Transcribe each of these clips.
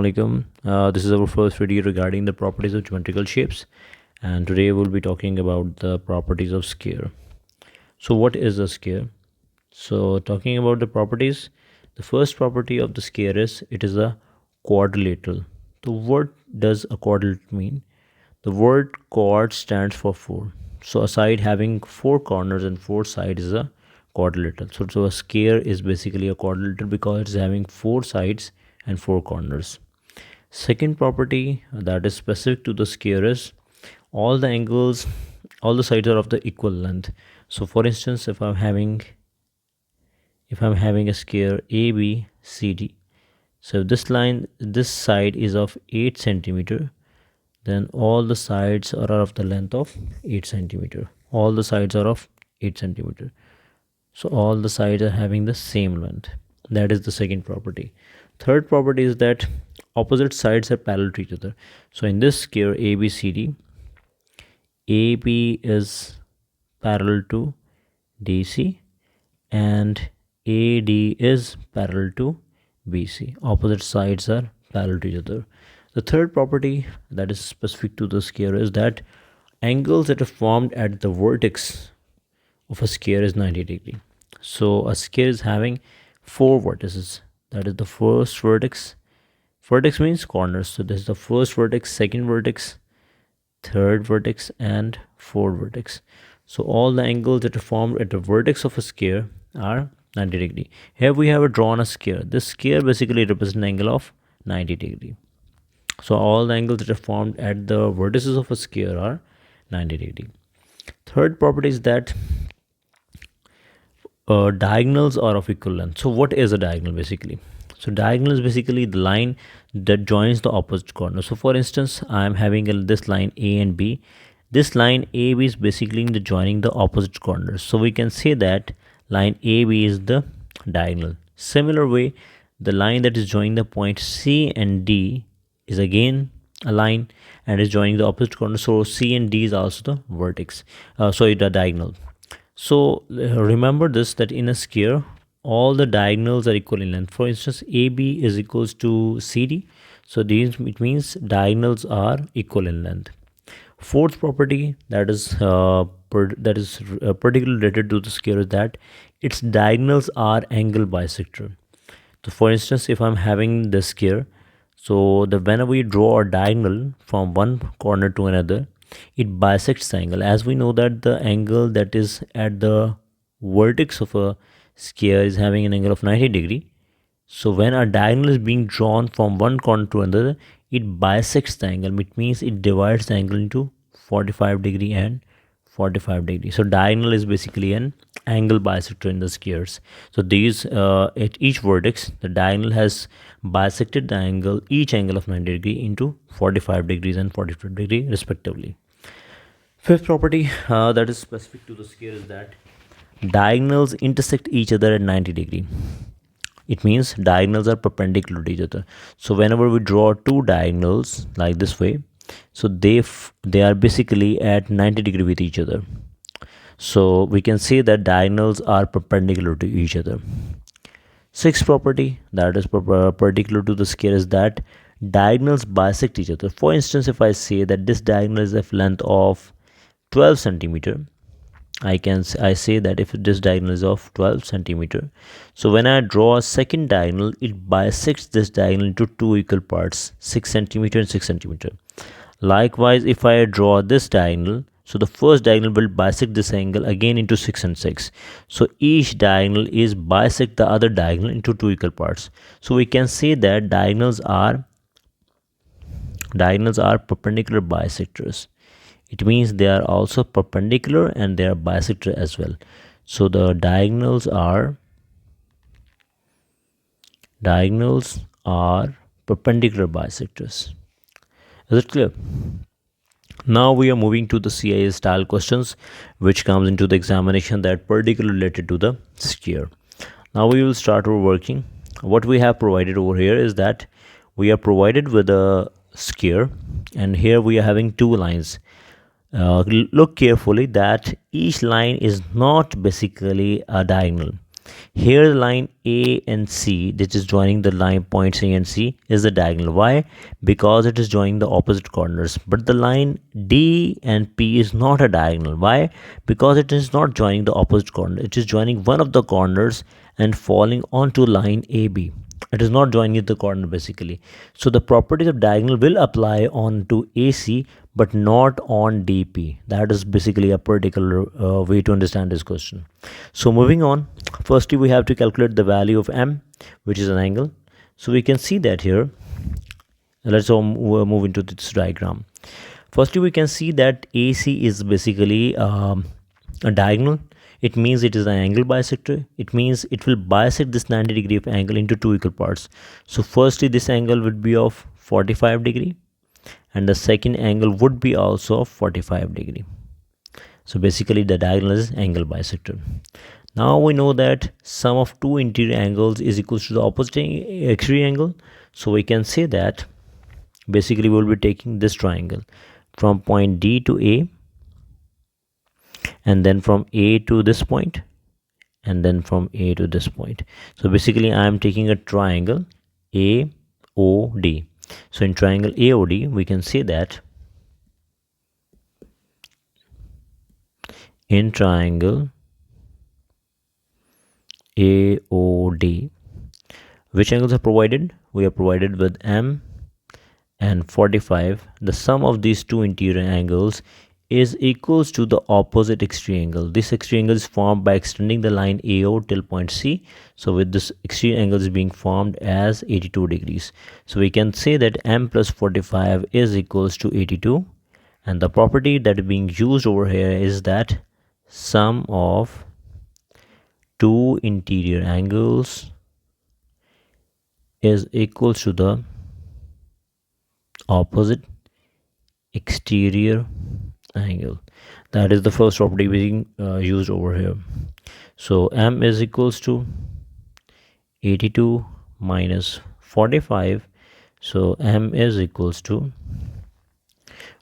Assalamualaikum. This is our first video regarding the properties of geometrical shapes, and today we'll be talking about the properties of sphere. So what is a sphere? So talking about the properties, the first property of the sphere is it is a quadrilateral. So what does a quadrilateral mean? The word quad stands for 4. So a side having 4 corners and 4 sides is a quadrilateral. So a sphere is basically a quadrilateral because it's having 4 sides and 4 corners. Second property that is specific to the sphere is all the angles, all the sides are of the equal length. So for instance, if I'm having a sphere ABCD, so this side is of 8 centimeter, then all the sides are of the length of 8 centimeter. All the sides are of 8 centimeter. So all the sides are having the same length. That is the second property. Third property is that opposite sides are parallel to each other. So in this sphere ABCD, AB is parallel to DC and AD is parallel to BC. Opposite sides are parallel to each other. The third property that is specific to the sphere is that angles that are formed at the vertex of a sphere is 90 degree. So a sphere is having 4 vertices. That is the first vertex. Vertex means corners. So this is the first vertex, second vertex, third vertex, and fourth vertex. So all the angles that are formed at the vertex of a sphere are 90 degree. Here we have drawn a sphere. This sphere basically represents an angle of 90 degree. So all the angles that are formed at the vertices of a sphere are 90 degree. Third property is that diagonals are of equal length. So what is a diagonal basically? So diagonal is basically the line that joins the opposite corner. So for instance, I am having this line A and B. This line AB is basically joining the opposite corners. So we can say that line AB is the diagonal. Similar way, the line that is joining the point C and D is again a line and is joining the opposite corner. So C and D is also the vertex. The diagonal. So remember this, that in a sphere all the diagonals are equal in length. For instance, AB is equals to CD. So it means diagonals are equal in length. Fourth property that is particularly related to the sphere is that its diagonals are angle bisector. So for instance, if I'm having this sphere, so whenever we draw a diagonal from one corner to another, it bisects the angle. As we know that the angle that is at the vertex of a sphere is having an angle of 90 degree. So when a diagonal is being drawn from one corner to another, it bisects the angle, which means it divides the angle into 45 degree and 45 degree. So diagonal is basically an angle bisector in the spheres. So these at each vertex, the diagonal has bisected the angle, each angle of 90 degree into 45 degrees and 45 degree respectively. Fifth property that is specific to the sphere is that diagonals intersect each other at 90 degree. It means diagonals are perpendicular to each other. So whenever we draw two diagonals like this way, so they are basically at 90 degree with each other. So we can say that diagonals are perpendicular to each other. Sixth property that is particular to the sphere is that diagonals bisect each other. For instance, if I say that this diagonal is of length of 12 centimeter, I say that if this diagonal is of 12 centimeter, so when I draw a second diagonal, it bisects this diagonal into two equal parts, 6 centimeter and 6 centimeter. Likewise, if I draw this diagonal, so the first diagonal will bisect this angle again into 6 and 6. So each diagonal is bisect the other diagonal into two equal parts. So we can say that diagonals are perpendicular bisectors. It means they are also perpendicular and they are bisector as well. So the diagonals are perpendicular bisectors. Is it clear? Now we are moving to the CIS style questions, which comes into the examination that particularly related to the sphere. Now we will start our working. What we have provided over here is that we are provided with a sphere, and here we are having two lines. Look carefully that each line is not basically a diagonal. Here the line A and C, which is joining the line points A and C, is the diagonal. Why? Because it is joining the opposite corners. But the line D and P is not a diagonal. Why? Because it is not joining the opposite corner. It is joining one of the corners and falling onto line AB. It is not joining the corner basically. So the properties of diagonal will apply on to AC but not on DP. That is basically a particular way to understand this question. So moving on, firstly we have to calculate the value of M, which is an angle. So we can see that here. Let's move into this diagram. Firstly, we can see that AC is basically a diagonal. It means it is an angle bisector. It means it will bisect this 90-degree of angle into two equal parts. So firstly, this angle would be of 45 degree and the second angle would be also of 45 degree. So basically the diagonal is angle bisector. Now we know that sum of two interior angles is equal to the opposite exterior angle. So we can say that basically we will be taking this triangle from point D to A, and then from A to this point, and then from A to this point. So basically I am taking a triangle AOD. So in triangle AOD we can say that in triangle AOD, which angles are provided? We are provided with M and 45. The sum of these two interior angles is equals to the opposite exterior angle. This exterior angle is formed by extending the line AO till point C. So with this exterior angle is being formed as 82 degrees. So we can say that M plus 45 is equals to 82, and the property that is being used over here is that sum of two interior angles is equals to the opposite exterior angle. That is the first property being used over here. So M is equals to 82 minus 45. So M is equals to,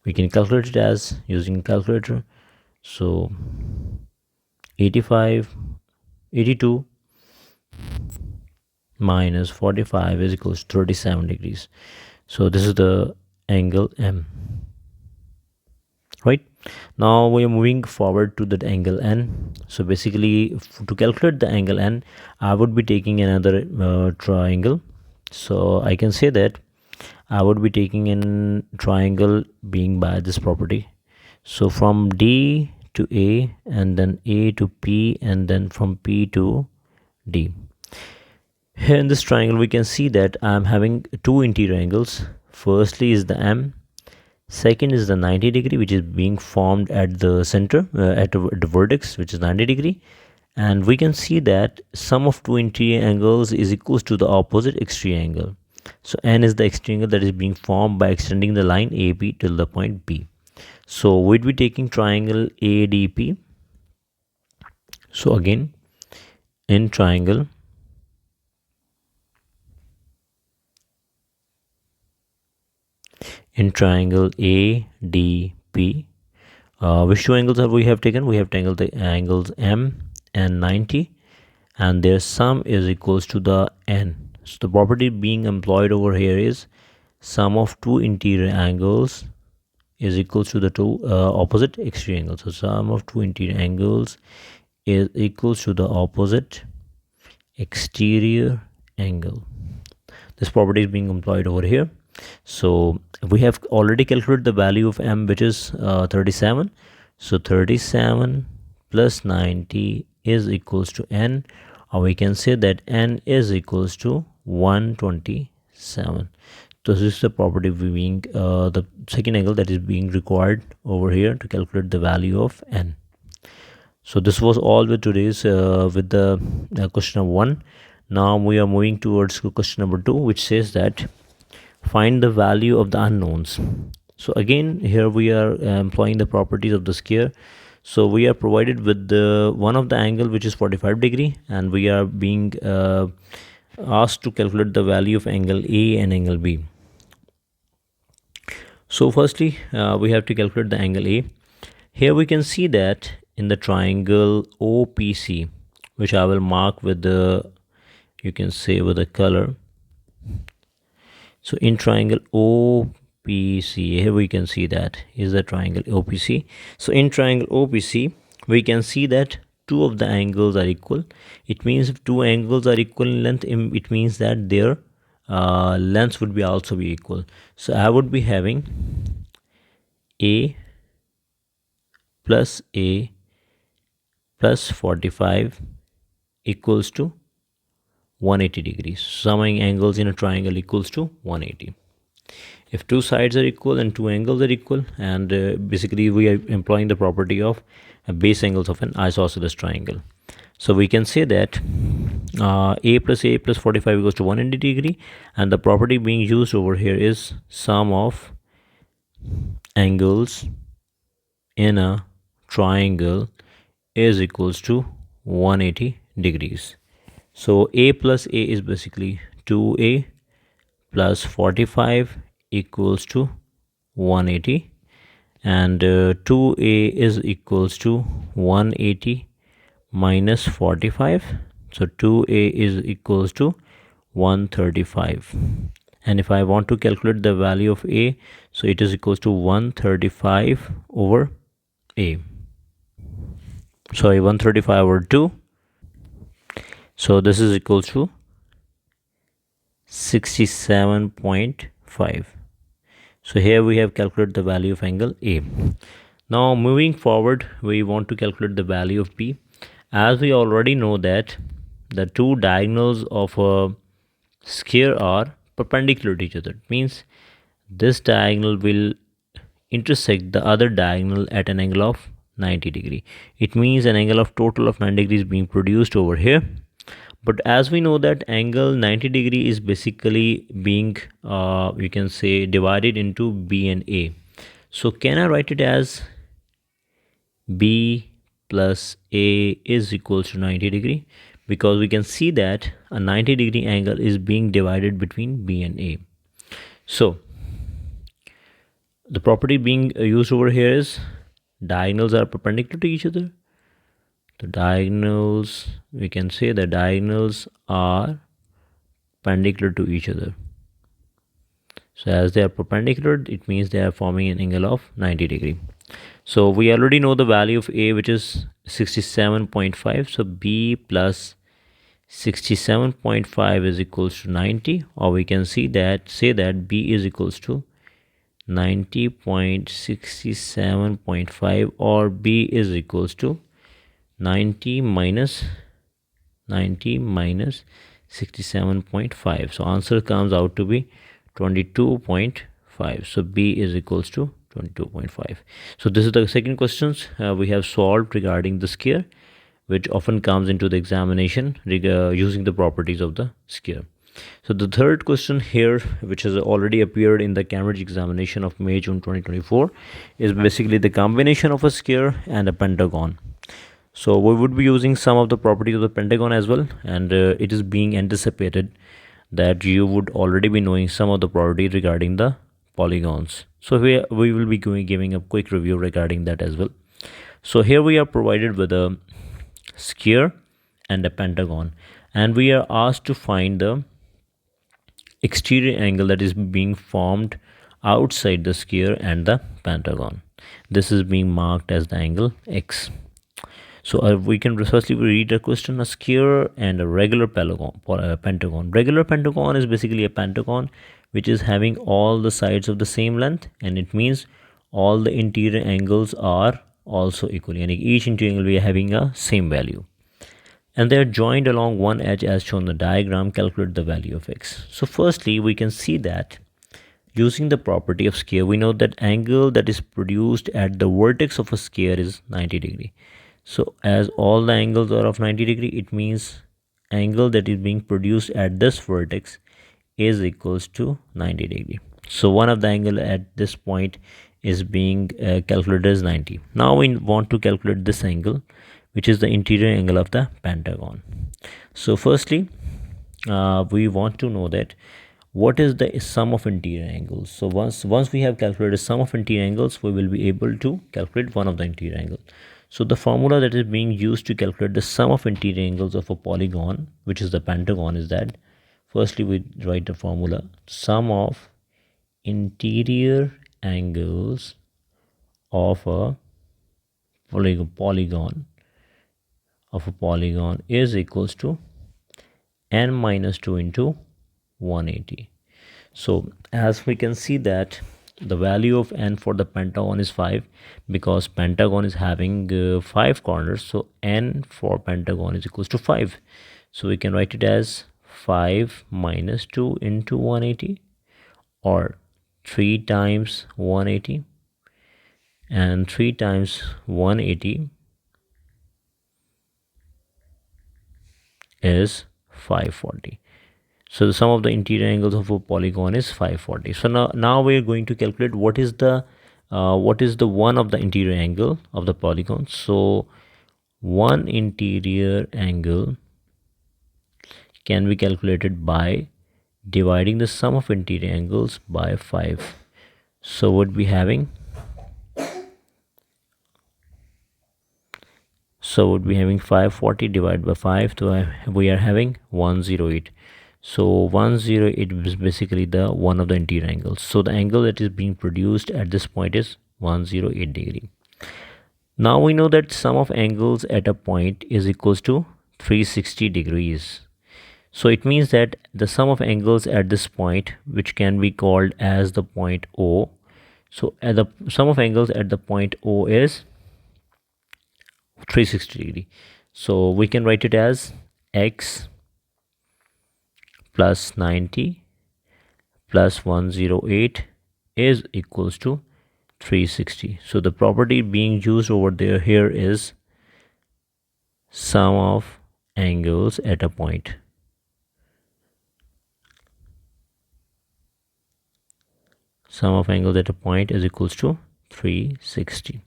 we can calculate it as using calculator. So 82 minus 45 is equals to 37 degrees. So this is the angle M. Right, now we are moving forward to the angle N. So basically to calculate the angle N, I would be taking another triangle. So I can say that I would be taking a triangle being by this property. So from D to A, and then A to P, and then from P to D. Here in this triangle we can see that I am having two interior angles. Firstly is the M, second is the 90 degree, which is being formed at the center, at the vertex, which is 90 degree. And we can see that sum of two interior angles is equals to the opposite exterior angle. So N is the exterior angle that is being formed by extending the line AB till the point B. So we'd be taking triangle ADP. So again, in triangle ADP, which two angles have we taken? We have taken the angles M and 90, and their sum is equals to the N. So the property being employed over here is sum of two interior angles is equals to the two opposite exterior angles. So sum of two interior angles is equals to the opposite exterior angle. This property is being employed over here. So we have already calculated the value of M, which is 37. So 37 plus 90 is equals to N, or we can say that N is equals to 127. So this is the property being the second angle that is being required over here to calculate the value of N. So this was all with today's with the question number 1. Now we are moving towards question number 2, which says that find the value of the unknowns. So again here we are employing the properties of the sphere. So we are provided with the one of the angle which is 45 degree, and we are being asked to calculate the value of angle A and angle B. So firstly we have to calculate the angle A. Here we can see that in the triangle OPC, which I will mark with the, you can say, with a color. So in triangle OPC, here we can see that is the triangle OPC. So in triangle OPC, we can see that two of the angles are equal. It means if two angles are equal in length, it means that their lengths would be also be equal. So I would be having A plus A plus 45 equals to 180 degrees. Summing angles in a triangle equals to 180. If two sides are equal and two angles are equal, and basically we are employing the property of base angles of an isosceles triangle. So we can say that A plus 45 equals to 180 degree, and the property being used over here is sum of angles in a triangle is equals to 180 degrees. So A plus A is basically 2A plus 45 equals to 180, and 2A is equals to 180 minus 45. So 2A is equals to 135, and if I want to calculate the value of A, so it is equals to 135 over A, sorry, 135 over 2. So this is equals to 67.5. So here we have calculated the value of angle A. Now moving forward, we want to calculate the value of B. As we already know that the two diagonals of a sphere are perpendicular to each other. It means this diagonal will intersect the other diagonal at an angle of 90 degree. It means an angle of total of 90 degrees being produced over here. But as we know that angle 90 degree is basically being you can say divided into B and A. So can I write it as B plus A is equals to 90 degree, because we can see that a 90 degree angle is being divided between B and A. So the property being used over here is diagonals are perpendicular to each other. The diagonals, we can say the diagonals are perpendicular to each other. So as they are perpendicular, it means they are forming an angle of 90 degree. So we already know the value of A, which is 67.5. So B plus 67.5 is equals to 90, or we can say that B is equals to 90.67.5, or B is equals to 90 minus 67.5. So answer comes out to be 22.5. So B is equals to 22.5. So this is the second questions we have solved regarding the sphere, which often comes into the examination using the properties of the sphere. So the third question here, which has already appeared in the Cambridge examination of May-June 2024, is basically the combination of a sphere and a pentagon. So we would be using some of the properties of the pentagon as well, and it is being anticipated that you would already be knowing some of the properties regarding the polygons. So we will be giving a quick review regarding that as well. So here we are provided with a sphere and a pentagon, and we are asked to find the exterior angle that is being formed outside the sphere and the pentagon. This is being marked as the angle X. So we can firstly read the question: a sphere and a regular pentagon. Regular pentagon is basically a pentagon which is having all the sides of the same length, and it means all the interior angles are also equally, and each interior angle we are having a same value, and they are joined along one edge as shown in the diagram. Calculate the value of X. So firstly we can see that using the property of sphere, we know that angle that is produced at the vertex of a sphere is 90 degree. So as all the angles are of 90 degree, it means angle that is being produced at this vertex is equals to 90 degree. So one of the angle at this point is being calculated as 90. Now we want to calculate this angle, which is the interior angle of the pentagon. So firstly we want to know that what is the sum of interior angles. So once we have calculated sum of interior angles, we will be able to calculate one of the interior angles. So the formula that is being used to calculate the sum of interior angles of a polygon, which is the pentagon, is that firstly we write the formula sum of interior angles of a polygon is equals to n minus 2 into 180. So as we can see that the value of n for the pentagon is 5, because pentagon is having 5 corners, so n for pentagon is equals to 5. So we can write it as 5 minus 2 into 180, or 3 times 180, and 3 times 180 is 540. So the sum of the interior angles of a polygon is 540. So now we are going to calculate what is the one of the interior angle of the polygon. So one interior angle can be calculated by dividing the sum of interior angles by 5. So would be having 540 divided by 5, so we are having 108. So 108 is basically the one of the interior angles. So the angle that is being produced at this point is 108 degree. Now we know that sum of angles at a point is equals to 360 degrees. So it means that the sum of angles at this point, which can be called as the point O, so at the sum of angles at the point O is 360 degree. So we can write it as x plus 90 plus 108 is equals to 360. So the property being used over there here is sum of angles at a point. Sum of angles at a point is equals to 360.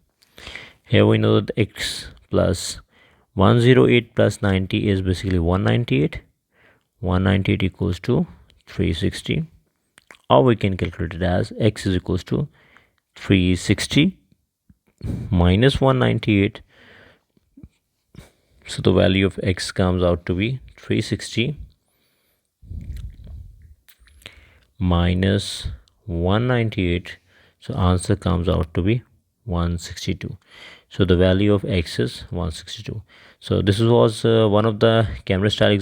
Here we know that x plus 108 plus 90 is basically 198. 198 equals to 360. Or we can calculate it as x is equals to 360 minus 198. So the value of x comes out to be 360 minus 198. So answer comes out to be 162. So the value of x is 162. So this was one of the camera style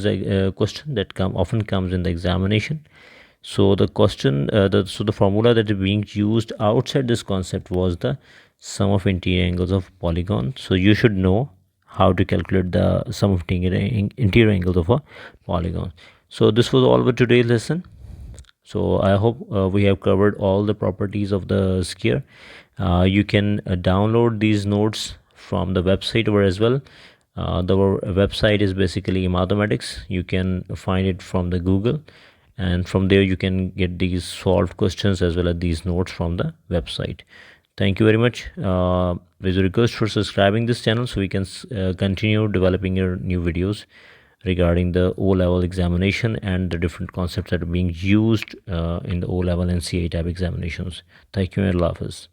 question that often comes in the examination. So the question, the formula that is being used outside this concept was the sum of interior angles of polygon. So you should know how to calculate the sum of interior angles of a polygon. So this was all for today's lesson. So I hope we have covered all the properties of the sphere. You can download these notes from the website over as well. The website is basically mathematics. You can find it from the Google, and from there you can get these solved questions as well as these notes from the website. Thank you very much. With a request for subscribing this channel so we can continue developing your new videos regarding the O-level examination and the different concepts that are being used in the O-level and CA type examinations. Thank you and Allah Hafiz.